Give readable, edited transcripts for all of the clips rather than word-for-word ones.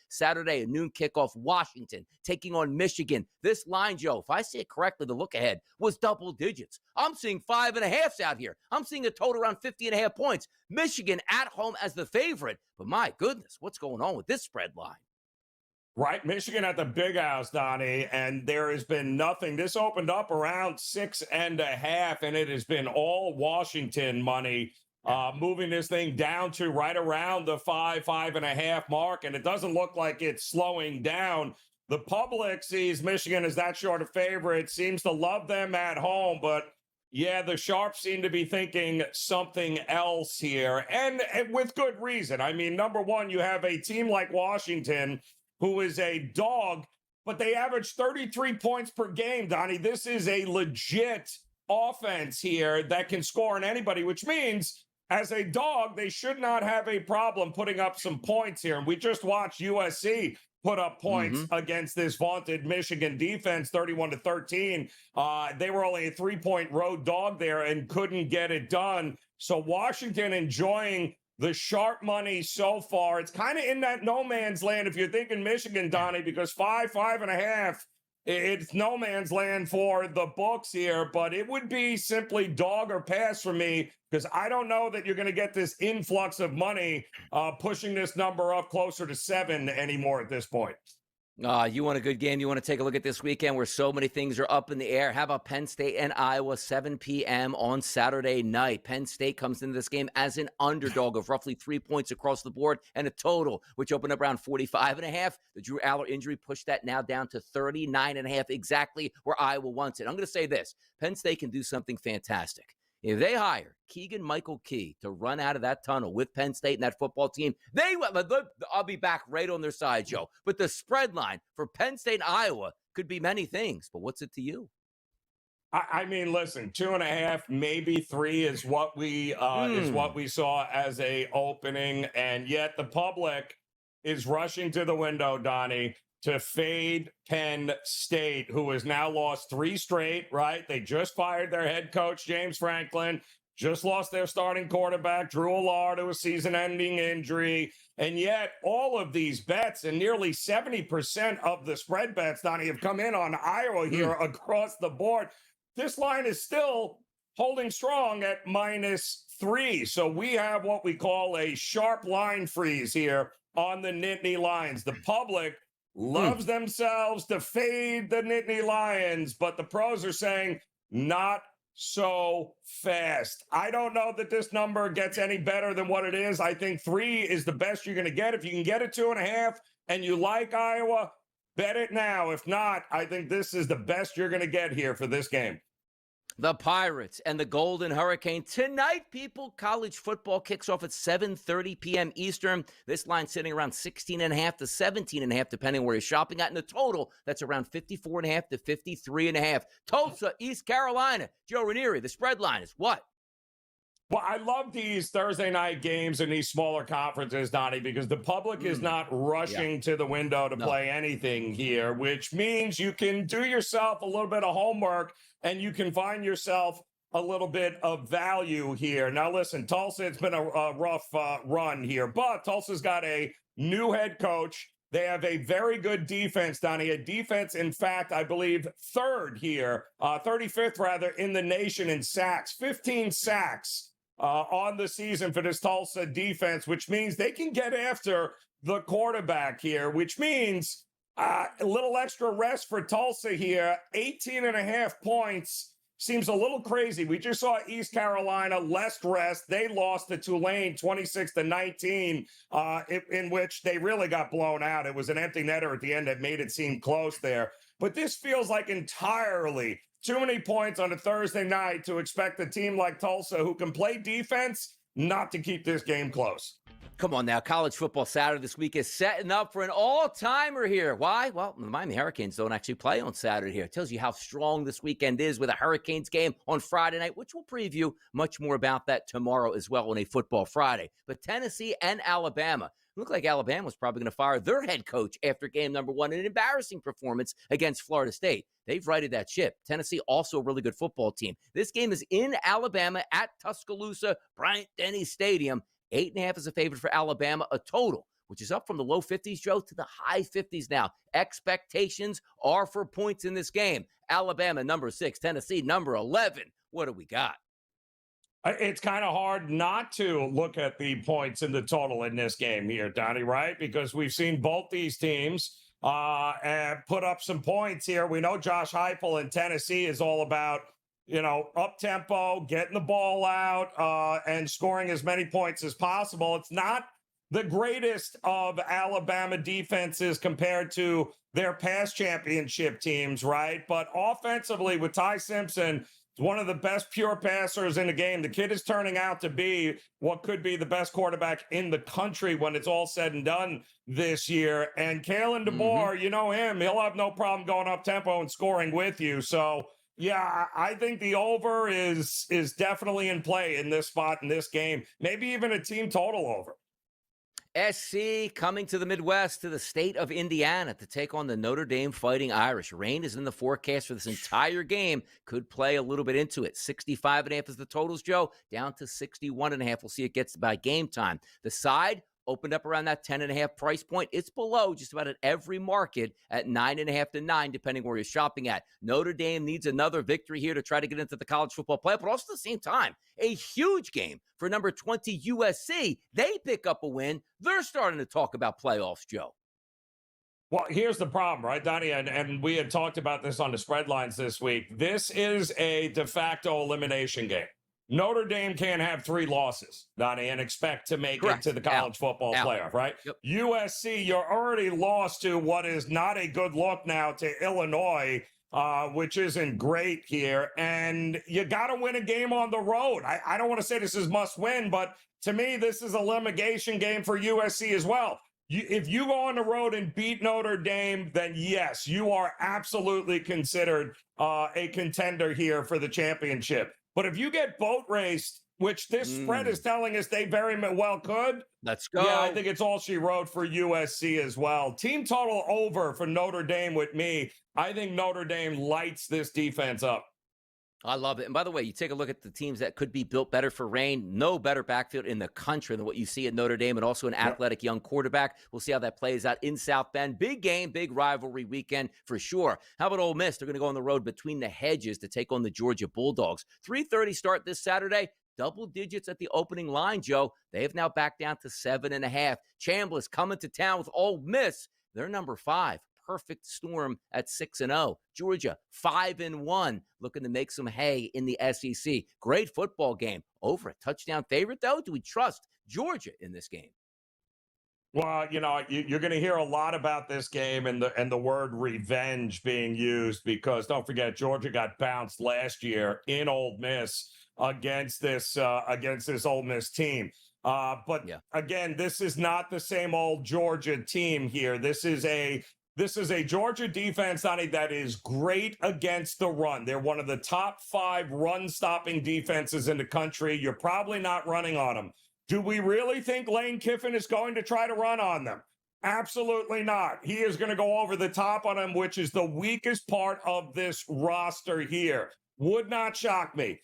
Saturday, a noon kickoff, Washington taking on Michigan. This line, Joe, if I see it correctly, the look ahead was double digits. I'm seeing 5.5s out here. I'm seeing a total around 50.5 points. Michigan at home as the favorite. But my goodness, what's going on with this spread line? Right, Michigan at the Big House, Donnie, and there has been nothing. This opened up around 6.5, and it has been all Washington money, moving this thing down to right around the 5.5 mark, and it doesn't look like it's slowing down. The public sees Michigan as that short of favorite, seems to love them at home, but yeah, the Sharps seem to be thinking something else here, and with good reason. I mean, number one, you have a team like Washington, who is a dog, but they average 33 points per game, Donnie. This is a legit offense here that can score on anybody, which means as a dog, they should not have a problem putting up some points here. And we just watched USC put up points against this vaunted Michigan defense, 31-13. They were only a 3-point road dog there and couldn't get it done. So Washington enjoying the sharp money so far. It's kind of in that no man's land if you're thinking Michigan, Donnie, because 5.5, it's no man's land for the books here, but it would be simply dog or pass for me because I don't know that you're going to get this influx of money pushing this number up closer to 7 anymore at this point. You want a good game? You want to take a look at this weekend where so many things are up in the air? How about Penn State and Iowa, 7 p.m. on Saturday night? Penn State comes into this game as an underdog of roughly 3 points across the board and a total, which opened up around 45.5. The Drew Aller injury pushed that now down to 39.5, exactly where Iowa wants it. I'm going to say this. Penn State can do something fantastic. If they hire Keegan-Michael Key to run out of that tunnel with Penn State and that football team, I'll be back right on their side, Joe. But the spread line for Penn State and Iowa could be many things. But what's it to you? I mean, listen, 2.5, maybe 3 is what we saw as a opening, and yet the public is rushing to the window, Donnie, to fade Penn State, who has now lost 3 straight, right? They just fired their head coach, James Franklin, just lost their starting quarterback, Drew Aller, to a season-ending injury. And yet all of these bets, and nearly 70% of the spread bets, Donnie, have come in on Iowa here across the board. This line is still holding strong at -3. So we have what we call a sharp line freeze here on the Nittany Lions. The public loves themselves to fade the Nittany Lions, but the pros are saying not so fast. I don't know that this number gets any better than what it is. I think 3 is the best you're going to get. If you can get a 2.5 and you like Iowa, bet it now. If not, I think this is the best you're going to get here for this game. The Pirates and the Golden Hurricane. Tonight, people, college football kicks off at 7:30 p.m. Eastern. This line sitting around 16.5 to 17.5, depending where you're shopping at. In the total, that's around 54.5 to 53.5. Tulsa, East Carolina. Joe Ranieri, the spread line is what? Well, I love these Thursday night games in these smaller conferences, Donnie, because the public is not rushing to the window to play anything here, which means you can do yourself a little bit of homework and you can find yourself a little bit of value here. Now, listen, Tulsa, it's been a rough run here, but Tulsa's got a new head coach. They have a very good defense, Donnie, a defense, in fact, I believe 35th rather, in the nation in sacks, 15 sacks on the season for this Tulsa defense, which means they can get after the quarterback here, which means a little extra rest for Tulsa here. 18.5 points seems a little crazy. We just saw East Carolina less rest. They lost to Tulane 26-19, in which they really got blown out. It was an empty netter at the end that made it seem close there. But this feels like entirely too many points on a Thursday night to expect a team like Tulsa, who can play defense, not to keep this game close. Come on now, college football Saturday this week is setting up for an all-timer here. Why? Well, the Miami Hurricanes don't actually play on Saturday here. It tells you how strong this weekend is with a Hurricanes game on Friday night, which we'll preview much more about that tomorrow as well on a Football Friday. But Tennessee and Alabama. Looked like Alabama was probably going to fire their head coach after game number 1, an embarrassing performance against Florida State. They've righted that ship. Tennessee, also a really good football team. This game is in Alabama at Tuscaloosa, Bryant-Denny Stadium. 8.5 is a favorite for Alabama, a total, which is up from the low 50s, Joe, to the high 50s now. Expectations are for points in this game. Alabama, number 6. Tennessee, number 11. What do we got? It's kind of hard not to look at the points in the total in this game here, Donnie, right? Because we've seen both these teams put up some points here. We know Josh Heupel in Tennessee is all about, up-tempo, getting the ball out, and scoring as many points as possible. It's not the greatest of Alabama defenses compared to their past championship teams, right? But offensively, with Ty Simpson, one of the best pure passers in the game. The kid is turning out to be what could be the best quarterback in the country when it's all said and done this year. And Kalen DeBoer, you know him, he'll have no problem going up tempo and scoring with you. So, yeah, I think the over is definitely in play in this spot in this game. Maybe even a team total over. SC coming to the Midwest, to the state of Indiana, to take on the Notre Dame Fighting Irish. Rain is in the forecast for this entire game. Could play a little bit into it. 65.5 is the totals, Joe, down to 61.5. We'll see it gets by game time. The side opened up around that 10.5 price point. It's below just about at every market at 9.5 to 9, depending where you're shopping at. Notre Dame needs another victory here to try to get into the college football playoff, but also at the same time, a huge game for number 20 USC. They pick up a win. They're starting to talk about playoffs, Joe. Well, here's the problem, right, Donnie? And we had talked about this on the spread lines this week. This is a de facto elimination game. Notre Dame can't have 3 losses, Donnie, and expect to make it to the college football playoff, right? Yep. USC, you're already lost to what is not a good look now to Illinois, which isn't great here. And you got to win a game on the road. I don't want to say this is must win, but to me, this is a elimination game for USC as well. If you go on the road and beat Notre Dame, then yes, you are absolutely considered a contender here for the championship. But if you get boat raced, which this spread is telling us they very well could. Let's go. Yeah, I think it's all she wrote for USC as well. Team total over for Notre Dame with me. I think Notre Dame lights this defense up. I love it. And by the way, you take a look at the teams that could be built better for rain. No better backfield in the country than what you see at Notre Dame, and also an athletic young quarterback. We'll see how that plays out in South Bend. Big game, big rivalry weekend for sure. How about Ole Miss? They're going to go on the road between the hedges to take on the Georgia Bulldogs. 3:30 start this Saturday. Double digits at the opening line, Joe. They have now backed down to 7.5. Chambliss coming to town with Ole Miss. They're number 5. Perfect storm at 6-0. Georgia 5-1, looking to make some hay in the SEC. Great football game. Over a touchdown favorite, though. Do we trust Georgia in this game? Well, you're going to hear a lot about this game and the word revenge being used, because don't forget, Georgia got bounced last year in Ole Miss against this Ole Miss team. Again, this is not the same old Georgia team here. This is a Georgia defense, Donnie, that is great against the run. They're one of the top 5 run-stopping defenses in the country. You're probably not running on them. Do we really think Lane Kiffin is going to try to run on them? Absolutely not. He is going to go over the top on them, which is the weakest part of this roster here. Would not shock me,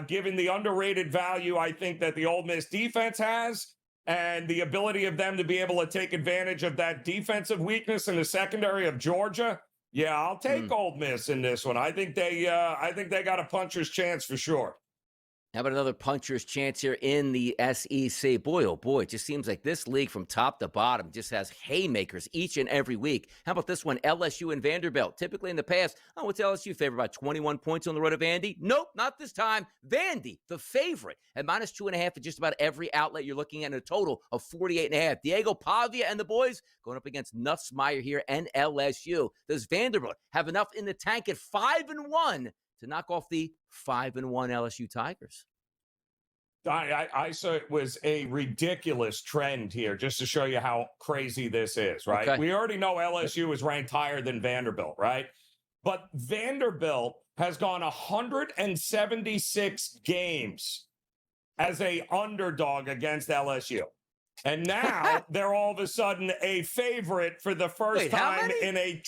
given the underrated value I think that the Ole Miss defense has, and the ability of them to be able to take advantage of that defensive weakness in the secondary of Georgia. Yeah, I'll take Ole Miss in this one. I think they got a puncher's chance for sure. How about another puncher's chance here in the SEC? Boy, oh boy, it just seems like this league from top to bottom just has haymakers each and every week. How about this one, LSU and Vanderbilt? Typically in the past, what's LSU favored by 21 points on the road of Vandy? Nope, not this time. Vandy, the favorite, at minus 2.5 at just about every outlet. You're looking at a total of 48.5. Diego Pavia and the boys going up against Nussmeier here and LSU. Does Vanderbilt have enough in the tank at 5-1 to knock off the 5-1 LSU Tigers? I saw it was a ridiculous trend here, just to show you how crazy this is, right? Okay. We already know LSU is ranked higher than Vanderbilt, right? But Vanderbilt has gone 176 games as a underdog against LSU. And now they're all of a sudden a favorite for the first time in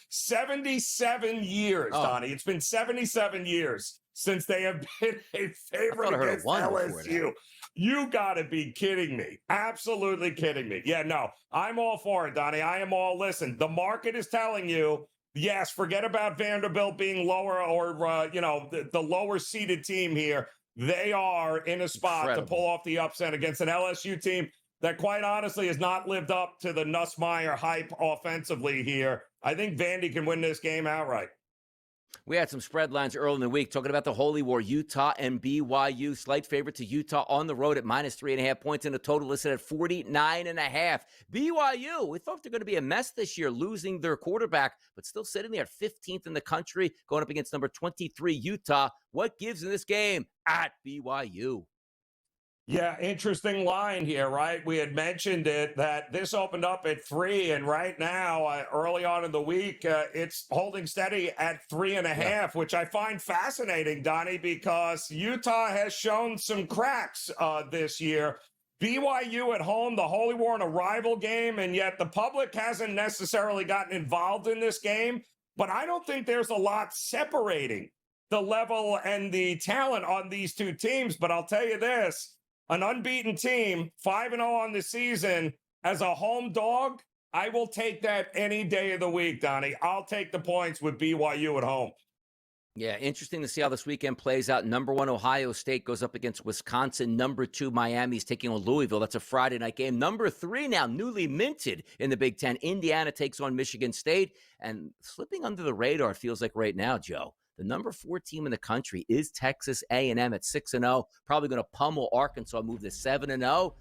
77 years, Donnie. It's been 77 years since they have been a I favorite thought I heard against it won before LSU. that. You got to be kidding me. Absolutely kidding me. Yeah, no, I'm all for it, Donnie. I am all, listen, the market is telling you, yes, forget about Vanderbilt being lower or, the lower seeded team here. They are in a spot to Incredible. pull off the upset against an LSU team that quite honestly has not lived up to the Nussmeier hype offensively here. I think Vandy can win this game outright. We had some spread lines early in the week talking about the Holy War, Utah and BYU. Slight favorite to Utah on the road at -3.5 points, and a total listed at 49.5. BYU, we thought they're going to be a mess this year, losing their quarterback, but still sitting there at 15th in the country, going up against number 23 Utah. What gives in this game at BYU? Yeah, interesting line here, right? We had mentioned it that this opened up at 3, and right now, early on in the week, it's holding steady at 3.5, which I find fascinating, Donnie, because Utah has shown some cracks this year. BYU at home, the Holy War in a rival game, and yet the public hasn't necessarily gotten involved in this game. But I don't think there's a lot separating the level and the talent on these two teams. But I'll tell you this. An unbeaten team, 5-0 on the season, as a home dog, I will take that any day of the week, Donnie. I'll take the points with BYU at home. Yeah, interesting to see how this weekend plays out. Number 1, Ohio State goes up against Wisconsin. Number 2, Miami's taking on Louisville. That's a Friday night game. Number 3, now newly minted in the Big Ten, Indiana takes on Michigan State. And slipping under the radar, it feels like right now, Joe, the number 4 team in the country is Texas A&M at 6-0. Probably going to pummel Arkansas, move to 7-0.